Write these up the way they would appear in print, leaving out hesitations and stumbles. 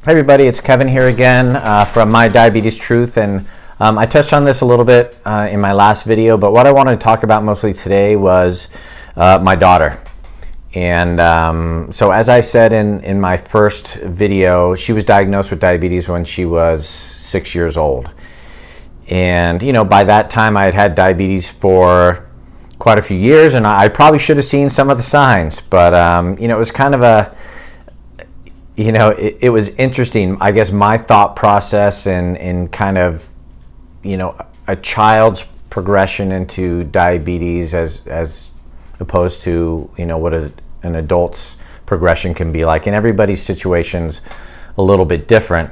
Hey everybody, it's Kevin here again from mydiabetestruth, and I touched on this a little bit in my last video, but what I wanted to talk about mostly today was my daughter. And so as I said in my first video, she was diagnosed with diabetes when she was 6 years old. And by that time I had had diabetes for quite a few years, and I probably should have seen some of the signs, but it was kind of a it was interesting, I guess, my thought process and kind of, a child's progression into diabetes as opposed to, what an adult's progression can be like. And everybody's situation's a little bit different.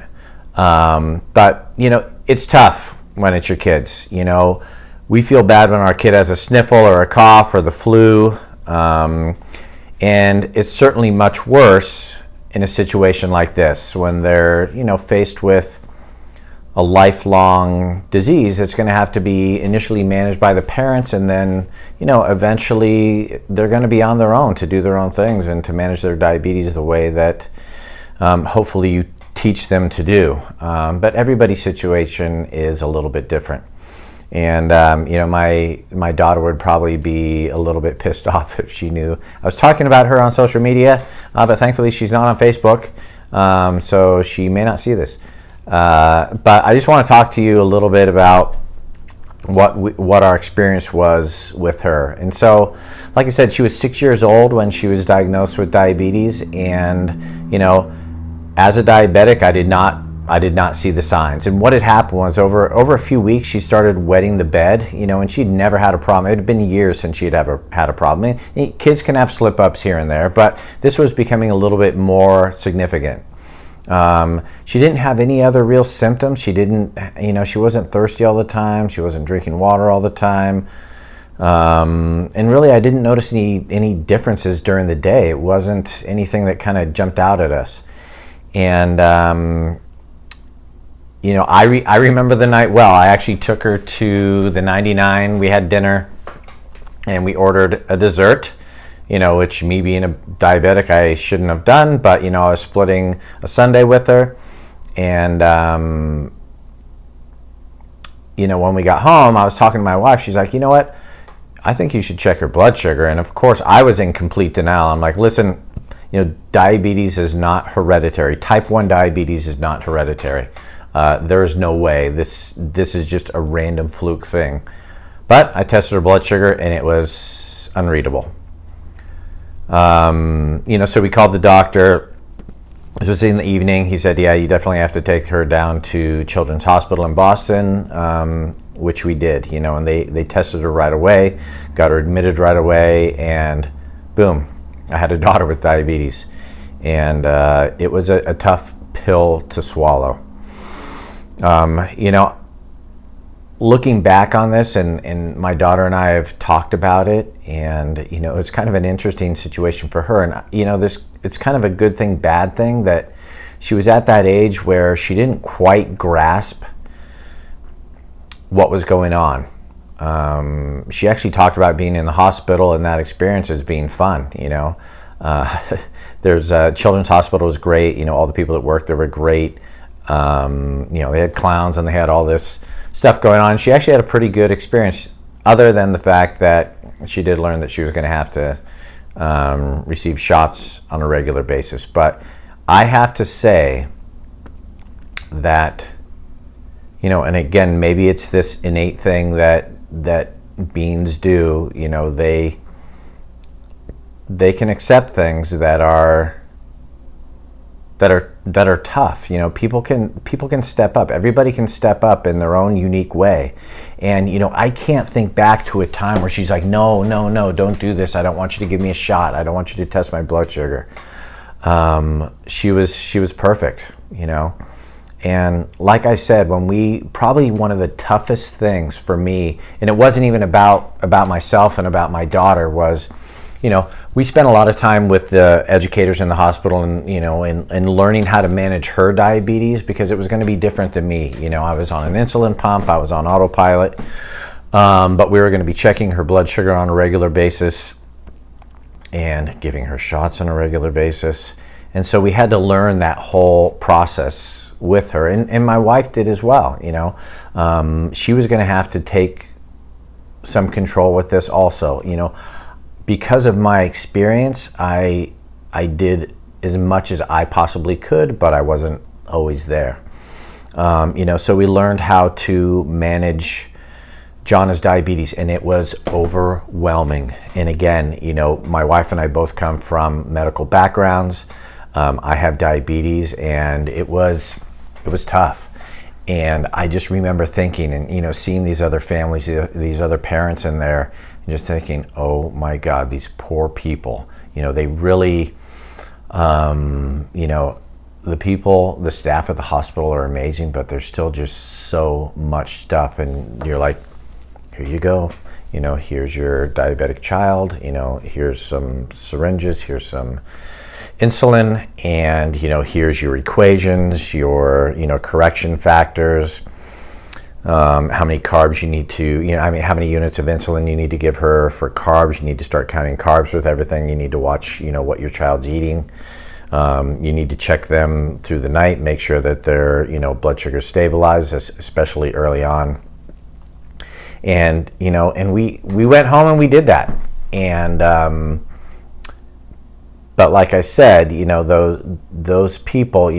But, it's tough when it's your kids. We feel bad when our kid has a sniffle or a cough or the flu. And it's certainly much worse in a situation like this, when they're, faced with a lifelong disease that's going to have to be initially managed by the parents, and then, eventually they're going to be on their own to do their own things and to manage their diabetes the way that hopefully you teach them to do. But everybody's situation is a little bit different. And, my daughter would probably be a little bit pissed off if she knew I was talking about her on social media, but thankfully she's not on Facebook, so she may not see this. But I just want to talk to you a little bit about what our experience was with her. And so, like I said, she was 6 years old when she was diagnosed with diabetes, and, as a diabetic, I did not see the signs. And what had happened was over a few weeks, she started wetting the bed, and she'd never had a problem. It had been years since she'd ever had a problem. And kids can have slip-ups here and there, but this was becoming a little bit more significant. She didn't have any other real symptoms. She didn't, she wasn't thirsty all the time. She wasn't drinking water all the time. And really, I didn't notice any differences during the day. It wasn't anything that kind of jumped out at us. And, I remember the night well. I actually took her to the 99. We had dinner, and we ordered a dessert, which, me being a diabetic, I shouldn't have done. But, I was splitting a sundae with her. And, when we got home, I was talking to my wife. She's like, you know what? I think you should check her blood sugar. And, of course, I was in complete denial. I'm like, listen, diabetes is not hereditary. Type 1 diabetes is not hereditary. There is no way. This is just a random fluke thing. But I tested her blood sugar, and it was unreadable. So we called the doctor. This was in the evening. He said, yeah, you definitely have to take her down to Children's Hospital in Boston, which we did, and they tested her right away, got her admitted right away, and boom, I had a daughter with diabetes. And it was a tough pill to swallow. Looking back on this, and my daughter and I have talked about it, and, it's kind of an interesting situation for her. And, it's kind of a good thing, bad thing, that she was at that age where she didn't quite grasp what was going on. She actually talked about being in the hospital and that experience as being fun, There's Children's Hospital was great. All the people that worked there were great. They had clowns and they had all this stuff going on. She actually had a pretty good experience, other than the fact that she did learn that she was going to have to receive shots on a regular basis. But I have to say that, and again, maybe it's this innate thing that beings do. They can accept things that are tough. People can step up. Everybody can step up in their own unique way. And, I can't think back to a time where she's like, no, don't do this. I don't want you to give me a shot. I don't want you to test my blood sugar. She was perfect, And like I said, probably one of the toughest things for me, and it wasn't even about myself and about my daughter, was, we spent a lot of time with the educators in the hospital, and, and learning how to manage her diabetes, because it was going to be different than me. I was on an insulin pump, I was on autopilot, but we were going to be checking her blood sugar on a regular basis and giving her shots on a regular basis. And so we had to learn that whole process with her, and my wife did as well. She was going to have to take some control with this also. Because of my experience, I did as much as I possibly could, but I wasn't always there. So we learned how to manage Jonna's diabetes, and it was overwhelming. And again, my wife and I both come from medical backgrounds. I have diabetes, and it was tough. And I just remember thinking, and seeing these other families, these other parents in there, and just thinking, oh my God, these poor people. They really, the staff at the hospital are amazing, but there's still just so much stuff, and you're like, here you go. Here's your diabetic child. Here's some syringes. Here's some insulin, and here's your equations, your correction factors, how many carbs you need to, how many units of insulin you need to give her for carbs. You need to start counting carbs with everything. You need to watch, what your child's eating. You need to check them through the night, make sure that their, blood sugar stabilized, especially early on. And, and we went home and we did that. And, but like I said, those people,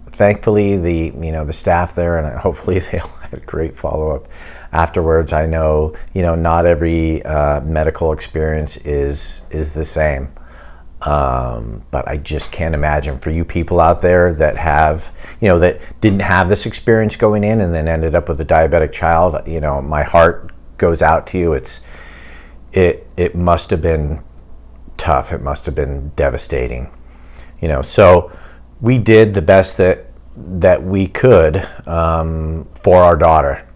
thankfully the staff there, and hopefully they'll have a great follow-up afterwards. I know, not every medical experience is the same. But I just can't imagine for you people out there that have, that didn't have this experience going in and then ended up with a diabetic child. My heart goes out to you. It must have been tough. It must have been devastating. So we did the best that we could for our daughter.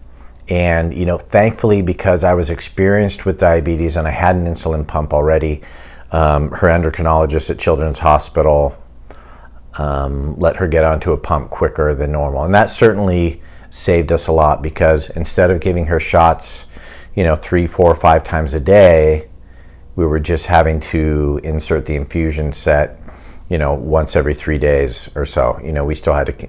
And, thankfully, because I was experienced with diabetes and I had an insulin pump already, her endocrinologist at Children's Hospital let her get onto a pump quicker than normal. And that certainly saved us a lot, because instead of giving her shots, 3, 4, 5 times a day, we were just having to insert the infusion set, once every 3 days or so. We still had to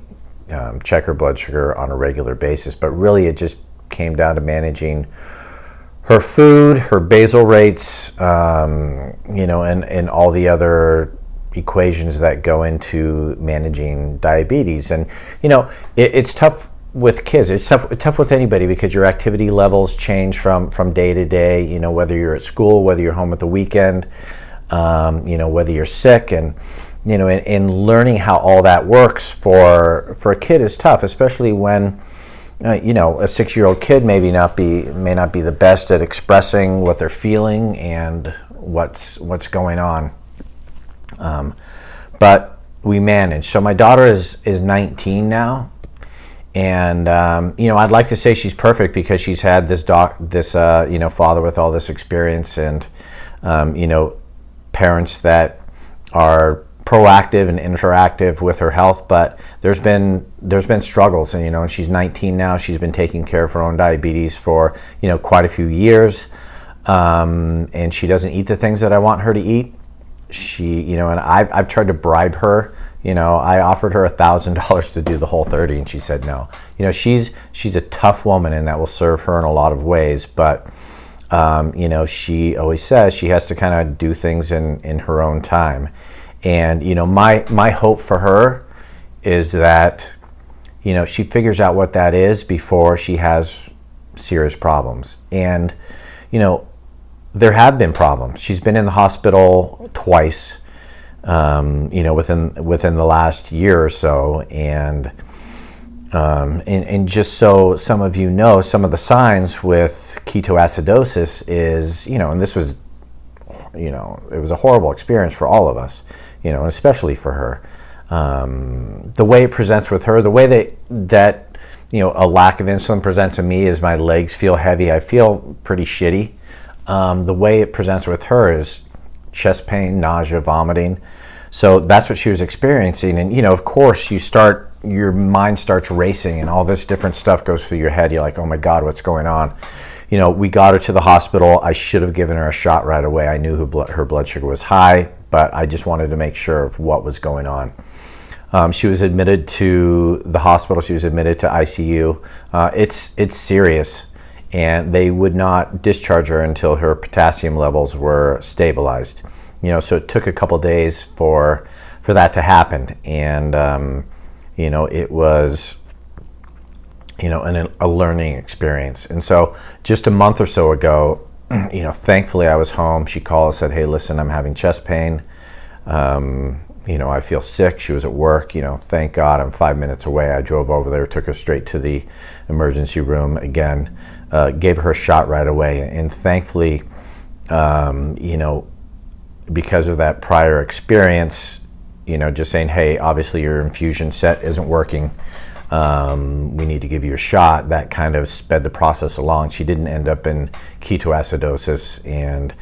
check her blood sugar on a regular basis, but really it just came down to managing her food, her basal rates, and all the other equations that go into managing diabetes. And, it's tough with kids. It's tough with anybody, because your activity levels change from day to day, whether you're at school, whether you're home at the weekend, whether you're sick. And, and learning how all that works for a kid is tough, especially when a 6-year-old kid may not be the best at expressing what they're feeling and what's going on. But we manage. So my daughter is 19 now, and I'd like to say she's perfect, because she's had this father with all this experience, and parents that are proactive and interactive with her health. But there's been struggles, and and she's 19 now. She's been taking care of her own diabetes for quite a few years, and she doesn't eat the things that I want her to eat. She and I've tried to bribe her. I offered her $1,000 to do the Whole30, and she said no. She's a tough woman, and that will serve her in a lot of ways. But she always says she has to kind of do things in her own time. And my hope for her is that she figures out what that is before she has serious problems. And there have been problems. She's been in the hospital twice, within the last year or so. And just so some of you know, some of the signs with ketoacidosis is, and this was, it was a horrible experience for all of us, and especially for her. The way it presents with her, the way that a lack of insulin presents in me is my legs feel heavy. I feel pretty shitty. The way it presents with her is chest pain, nausea, vomiting. So that's what she was experiencing. And, of course, your mind starts racing and all this different stuff goes through your head. You're like, oh my God, what's going on? We got her to the hospital. I should have given her a shot right away. I knew her blood sugar was high, but I just wanted to make sure of what was going on. She was admitted to the hospital. She was admitted to ICU. It's serious, and they would not discharge her until her potassium levels were stabilized. So it took a couple days for that to happen, and it was a learning experience. And so just a month or so ago, thankfully I was home. She called and said, "Hey, listen, I'm having chest pain. I feel sick." She was at work. Thank God I'm 5 minutes away. I drove over there, took her straight to the emergency room again, gave her a shot right away. And thankfully, because of that prior experience, just saying, "Hey, obviously your infusion set isn't working. We need to give you a shot," that kind of sped the process along. She didn't end up in ketoacidosis, and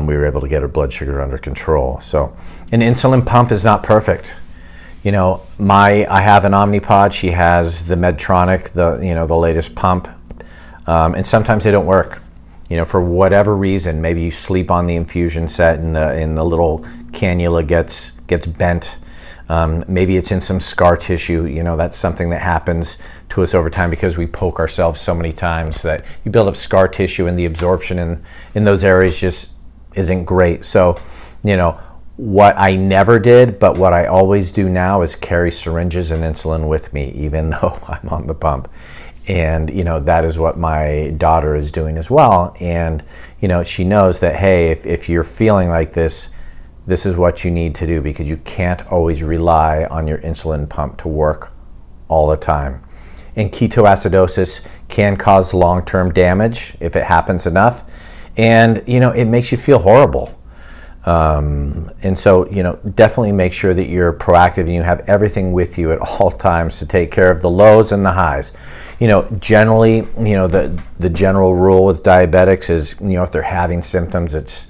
we were able to get her blood sugar under control. So an insulin pump is not perfect. I have an Omnipod. She has the Medtronic, the latest pump, and sometimes they don't work. For whatever reason, maybe you sleep on the infusion set and the little cannula gets bent. Maybe it's in some scar tissue. That's something that happens to us over time because we poke ourselves so many times that you build up scar tissue, and the absorption in those areas just isn't great. So, what I never did, but what I always do now is carry syringes and insulin with me, even though I'm on the pump. And, that is what my daughter is doing as well. And, she knows that, hey, if you're feeling like this is what you need to do, because you can't always rely on your insulin pump to work all the time. And ketoacidosis can cause long-term damage if it happens enough. And, it makes you feel horrible. And so, definitely make sure that you're proactive and you have everything with you at all times to take care of the lows and the highs. Generally, the general rule with diabetics is, if they're having symptoms, it's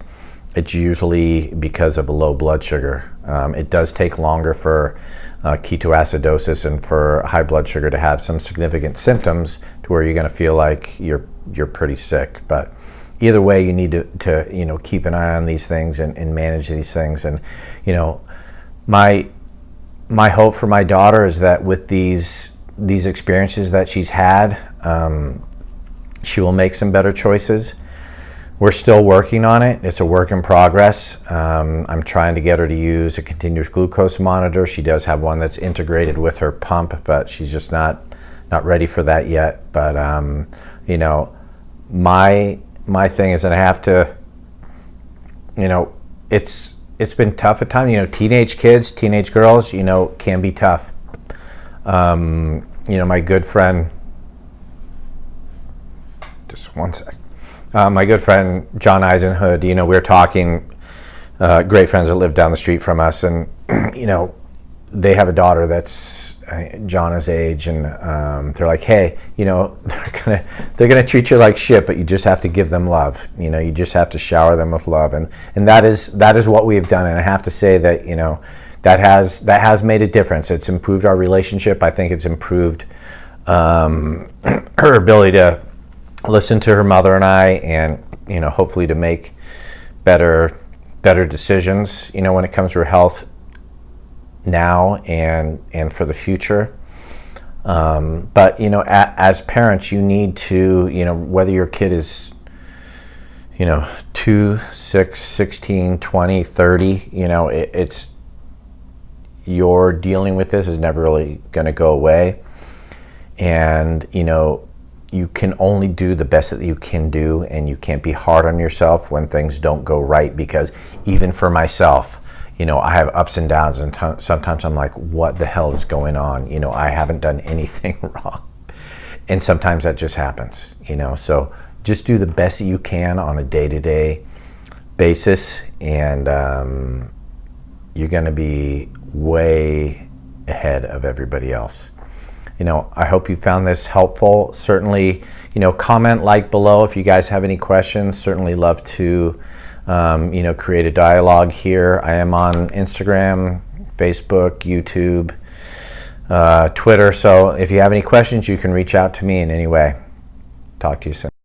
usually because of a low blood sugar. It does take longer for ketoacidosis and for high blood sugar to have some significant symptoms to where you're going to feel like you're pretty sick. But either way, you need to keep an eye on these things and manage these things. And my hope for my daughter is that with these experiences that she's had, she will make some better choices. We're still working on it. It's a work in progress. I'm trying to get her to use a continuous glucose monitor. She does have one that's integrated with her pump, but she's just not ready for that yet. But my thing is that I have to, it's been tough at times. Teenage kids, teenage girls, can be tough. My good friend, just one sec. My good friend, John Eisenhood, we were talking, great friends that live down the street from us, and, they have a daughter that's Jonna's age, and they're like, "Hey, they're gonna treat you like shit, but you just have to give them love. You just have to shower them with love," and that is what we have done. And I have to say that that has made a difference. It's improved our relationship. I think it's improved her ability to listen to her mother and I, and hopefully to make better decisions when it comes to her health now and for the future. But as parents, you need to whether your kid is 2, 6, 16, 20, 30, it's you're dealing with this is never really going to go away. And you can only do the best that you can do, and you can't be hard on yourself when things don't go right, because even for myself, I have ups and downs, and sometimes I'm like, what the hell is going on? I haven't done anything wrong. And sometimes that just happens, so just do the best that you can on a day-to-day basis, and you're going to be way ahead of everybody else. I hope you found this helpful. Certainly, comment, like below if you guys have any questions. Certainly love to, create a dialogue here. I am on Instagram, Facebook, YouTube, Twitter. So if you have any questions, you can reach out to me in any way. Talk to you soon.